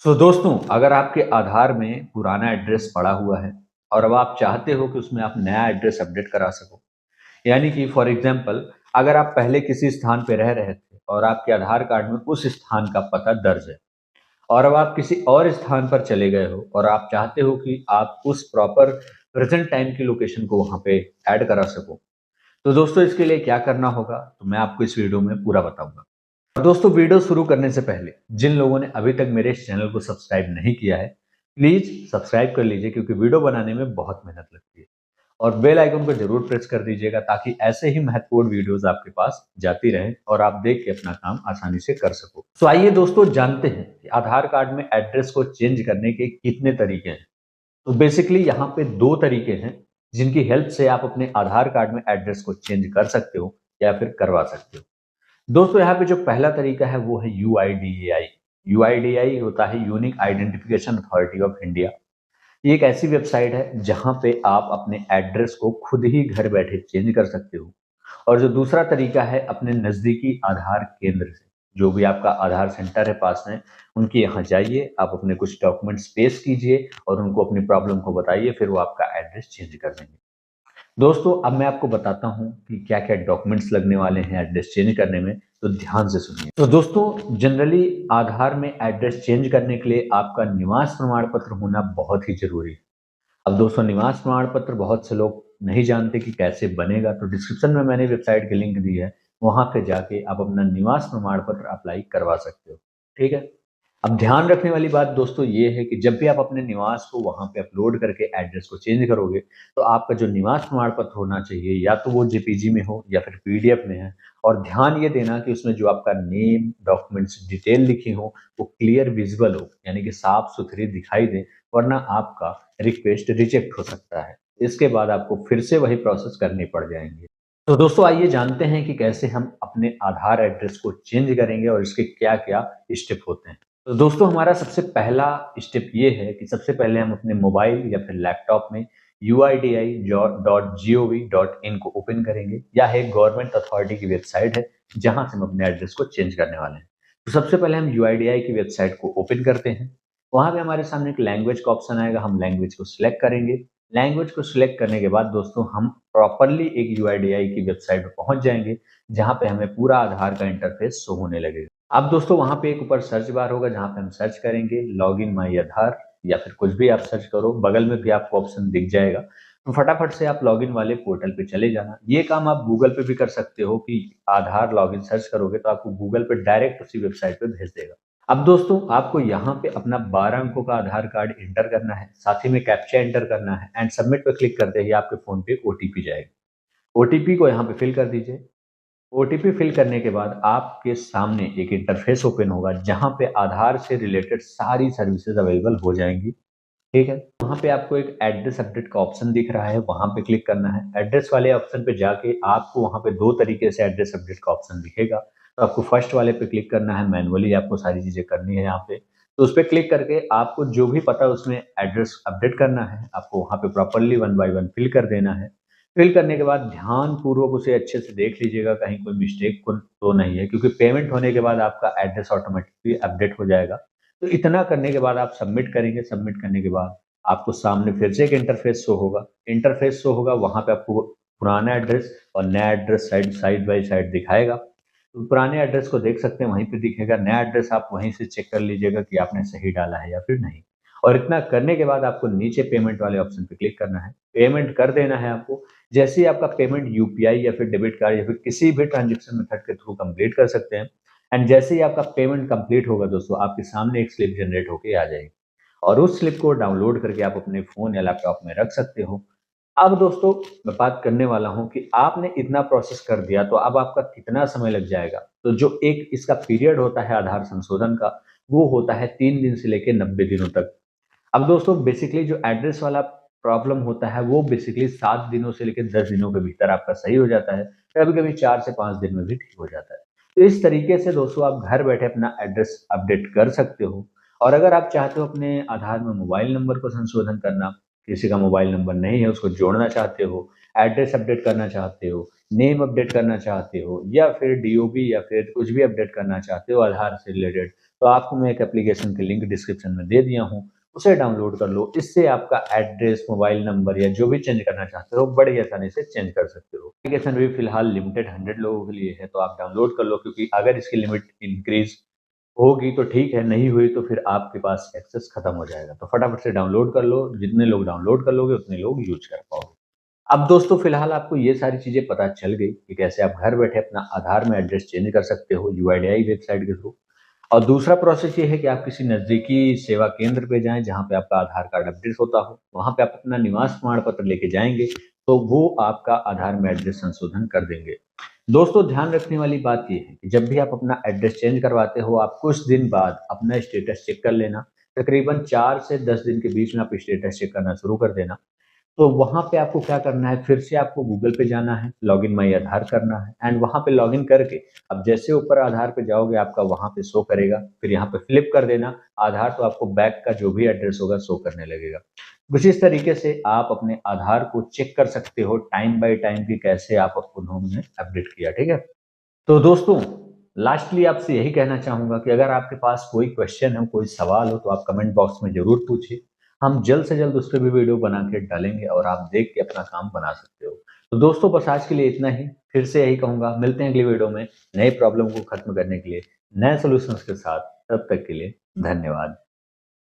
दोस्तों, अगर आपके आधार में पुराना एड्रेस पड़ा हुआ है और अब आप चाहते हो कि उसमें आप नया एड्रेस अपडेट करा सको, यानी कि फॉर एग्जांपल अगर आप पहले किसी स्थान पे रह रहे थे और आपके आधार कार्ड में उस स्थान का पता दर्ज है और अब आप किसी और स्थान पर चले गए हो और आप चाहते हो कि आप उस प्रॉपर प्रेजेंट टाइम की लोकेशन को वहाँ पे ऐड करा सको। तो दोस्तों, इसके लिए क्या करना होगा तो मैं आपको इस वीडियो में पूरा बताऊंगा। और दोस्तों, वीडियो शुरू करने से पहले जिन लोगों ने अभी तक मेरे इस चैनल को सब्सक्राइब नहीं किया है, प्लीज सब्सक्राइब कर लीजिए क्योंकि वीडियो बनाने में बहुत मेहनत लगती है। और बेल आइकन को जरूर प्रेस कर दीजिएगा ताकि ऐसे ही महत्वपूर्ण वीडियोस आपके पास जाती रहें और आप देख के अपना काम आसानी से कर सको। तो आइए दोस्तों, जानते हैं कि आधार कार्ड में एड्रेस को चेंज करने के कितने तरीके हैं। तो बेसिकली यहाँ पे दो तरीके हैं जिनकी हेल्प से आप अपने आधार कार्ड में एड्रेस को चेंज कर सकते हो या फिर करवा सकते हो। दोस्तों, यहाँ पे जो पहला तरीका है वो है UIDAI। UIDAI होता है unique identification authority of India. ये एक ऐसी वेबसाइट है जहाँ पे आप अपने एड्रेस को खुद ही घर बैठे चेंज कर सकते हो। और जो दूसरा तरीका है, अपने नज़दीकी आधार केंद्र से, जो भी आपका आधार सेंटर है पास में, उनके यहाँ जाइए, आप अपने कुछ डॉक्यूमेंट्स पेश कीजिए और उनको अपनी प्रॉब्लम को बताइए, फिर वो आपका एड्रेस चेंज कर देंगे। दोस्तों, अब मैं आपको बताता हूँ कि क्या-क्या डॉक्यूमेंट्स लगने वाले हैं एड्रेस चेंज करने में, तो ध्यान से सुनिए। तो दोस्तों, जनरली आधार में एड्रेस चेंज करने के लिए आपका निवास प्रमाण पत्र होना बहुत ही ज़रूरी है। अब दोस्तों, निवास प्रमाण पत्र बहुत से लोग नहीं जानते कि कैसे बनेगा, तो डिस्क्रिप्शन में मैंने वेबसाइट की लिंक दी है, वहाँ पे जाके आप अपना निवास प्रमाण पत्र अप्लाई करवा सकते हो, ठीक है? अब ध्यान रखने वाली बात दोस्तों ये है कि जब भी आप अपने निवास को वहाँ पे अपलोड करके एड्रेस को चेंज करोगे, तो आपका जो निवास प्रमाण पत्र होना चाहिए या तो वो जेपीजी में हो या फिर पीडीएफ में है। और ध्यान ये देना कि उसमें जो आपका नेम, डॉक्यूमेंट्स डिटेल लिखी हो, वो क्लियर विजिबल हो, यानी कि साफ-सुथरी दिखाई दे, वरना आपका रिक्वेस्ट रिजेक्ट हो सकता है। इसके बाद आपको फिर से वही प्रोसेस करनी पड़ जाएँगी। तो दोस्तों, आइए जानते हैं कि कैसे हम अपने आधार एड्रेस को चेंज करेंगे और इसके क्या-क्या स्टेप होते हैं। तो दोस्तों, हमारा सबसे पहला स्टेप ये है कि सबसे पहले हम अपने मोबाइल या फिर लैपटॉप में UIDAI.gov.in को ओपन करेंगे। यह एक गवर्नमेंट अथॉरिटी की वेबसाइट है जहां से हम अपने एड्रेस को चेंज करने वाले हैं। तो सबसे पहले हम UIDAI की वेबसाइट को ओपन करते हैं। वहां पे हमारे सामने एक लैंग्वेज का ऑप्शन आएगा, हम लैंग्वेज को सिलेक्ट करेंगे। लैंग्वेज को सिलेक्ट करने के बाद दोस्तों, हम प्रॉपरली एक UIDAI की वेबसाइट पर पहुंच जाएंगे जहां पे हमें पूरा आधार का इंटरफेस शो होने लगेगा। अब दोस्तों, वहाँ पे एक ऊपर सर्च बार होगा जहाँ पे हम सर्च करेंगे लॉगिन माई आधार या फिर कुछ भी आप सर्च करो, बगल में भी आपको ऑप्शन दिख जाएगा। तो फटाफट से आप लॉगिन वाले पोर्टल पे चले जाना। ये काम आप गूगल पे भी कर सकते हो कि आधार लॉगिन सर्च करोगे तो आपको गूगल पे डायरेक्ट उसी वेबसाइट पे भेज देगा। अब दोस्तों, आपको यहाँ पे अपना 12 अंकों का आधार कार्ड एंटर करना है, साथ ही में कैप्चा एंटर करना है एंड सबमिट पे क्लिक करते ही आपके फोन पे ओटीपी जाएगा। ओटीपी को यहाँ पे फिल कर दीजिए। ओटीपी फिल करने के बाद आपके सामने एक इंटरफेस ओपन होगा जहां पे आधार से रिलेटेड सारी सर्विसेज अवेलेबल हो जाएंगी, ठीक है? वहां पे आपको एक एड्रेस अपडेट का ऑप्शन दिख रहा है, वहां पे क्लिक करना है। एड्रेस वाले ऑप्शन पे जाके आपको वहां पे दो तरीके से एड्रेस अपडेट का ऑप्शन दिखेगा। तो आपको फर्स्ट वाले पे क्लिक करना है, मैनुअली आपको सारी चीजें करनी है यहाँ पे। तो उस पर क्लिक करके आपको जो भी पता है उसमें एड्रेस अपडेट करना है, आपको वहां पे properly one by one fill कर देना है। फिल करने के बाद ध्यान पूर्वक उसे अच्छे से देख लीजिएगा, कहीं कोई मिस्टेक तो नहीं है, क्योंकि पेमेंट होने के बाद आपका एड्रेस ऑटोमेटिकली अपडेट हो जाएगा। तो इतना करने के बाद आप सबमिट करेंगे। सबमिट करने के बाद आपको सामने फिर से एक इंटरफेस शो होगा। इंटरफेस शो होगा, वहां पे आपको पुराना एड्रेस और नया address side side by side दिखाएगा। तो पुराने एड्रेस को देख सकते हैं, वहीं पे दिखेगा। नया एड्रेस आप वहीं से चेक कर लीजिएगा कि आपने सही डाला है या फिर नहीं। और इतना करने के बाद आपको नीचे पेमेंट वाले ऑप्शन पे क्लिक करना है, पेमेंट कर देना है आपको। जैसे ही आपका पेमेंट यूपीआई या फिर डेबिट कार्ड या फिर किसी भी ट्रांजेक्शन मेथड के थ्रू कंप्लीट कर सकते हैं। एंड जैसे ही आपका पेमेंट कंप्लीट होगा दोस्तों, आपके सामने एक स्लिप जनरेट होके आ जाएगी और उस स्लिप को डाउनलोड करके आप अपने फोन या लैपटॉप में रख सकते हो। अब दोस्तों, मैं बात करने वाला हूं कि आपने इतना प्रोसेस कर दिया तो अब आपका कितना समय लग जाएगा। तो जो एक इसका पीरियड होता है आधार संशोधन का, वो होता है 3 दिन से लेकर 90 दिनों तक। अब दोस्तों, बेसिकली जो एड्रेस वाला प्रॉब्लम होता है वो बेसिकली 7 दिनों से लेकर 10 दिनों के भीतर आपका सही हो जाता है। कभी कभी 4 से 5 दिन में भी ठीक हो जाता है। तो इस तरीके से दोस्तों, आप घर बैठे अपना एड्रेस अपडेट कर सकते हो। और अगर आप चाहते हो अपने आधार में मोबाइल नंबर को संशोधन करना, किसी का मोबाइल नंबर नहीं है उसको जोड़ना चाहते हो, एड्रेस अपडेट करना चाहते हो, नेम अपडेट करना चाहते हो या फिर डीओबी या फिर कुछ भी अपडेट करना चाहते हो आधार से रिलेटेड, तो आपको मैं एक एप्लीकेशन की लिंक डिस्क्रिप्शन में दे दिया हूँ, उसे डाउनलोड कर लो। इससे आपका एड्रेस, मोबाइल नंबर या जो भी चेंज करना चाहते हो बड़ी आसानी से चेंज कर सकते हो। एप्लीकेशन भी फिलहाल लिमिटेड 100 लोगों के लिए है, तो आप डाउनलोड कर लो, क्योंकि अगर इसकी लिमिट इंक्रीज होगी तो ठीक है, नहीं हुई तो फिर आपके पास एक्सेस खत्म हो जाएगा। तो फटाफट से डाउनलोड कर लो, जितने लोग डाउनलोड कर लोगे उतने लोग यूज कर पाओगे। अब दोस्तों फिलहाल आपको ये सारी चीजें पता चल गई कि कैसे आप घर बैठे अपना आधार में एड्रेस चेंज कर सकते हो यूआईडीआई वेबसाइट के थ्रू। और दूसरा प्रोसेस ये है कि आप किसी नजदीकी सेवा केंद्र पे जाएं जहां पे आपका आधार कार्ड अपडेट होता हो। वहां पे आप अपना निवास प्रमाण पत्र लेके जाएंगे, तो वो आपका आधार में एड्रेस संशोधन कर देंगे। दोस्तों ध्यान रखने वाली बात ये है कि जब भी आप अपना एड्रेस चेंज करवाते हो, आप कुछ दिन बाद अपना स्टेटस चेक कर लेना। तकरीबन 4 से 10 दिन के बीच में आप स्टेटस चेक करना शुरू कर देना। तो वहाँ पे आपको क्या करना है, फिर से आपको गूगल पे जाना है, लॉगिन माई आधार करना है, एंड वहाँ पे लॉगिन करके अब जैसे ऊपर आधार पे जाओगे आपका वहाँ पे शो करेगा, फिर यहाँ पे फ्लिप कर देना आधार, तो आपको बैक का जो भी एड्रेस होगा शो करने लगेगा। कुछ इस तरीके से आप अपने आधार को चेक कर सकते हो टाइम बाय टाइम कि कैसे आप उन्होंने अपडेट किया। ठीक है, तो दोस्तों लास्टली आपसे यही कहना चाहूंगा कि अगर आपके पास कोई क्वेश्चन हो, कोई सवाल हो, तो आप कमेंट बॉक्स में जरूर पूछिए। हम जल्द से जल्द उस पर भी वीडियो बना के डालेंगे और आप देख के अपना काम बना सकते हो। तो दोस्तों बस आज के लिए इतना ही। फिर से यही कहूंगा, मिलते हैं अगली वीडियो में नए प्रॉब्लम को खत्म करने के लिए नए सोल्यूशंस के साथ। तब तक के लिए धन्यवाद।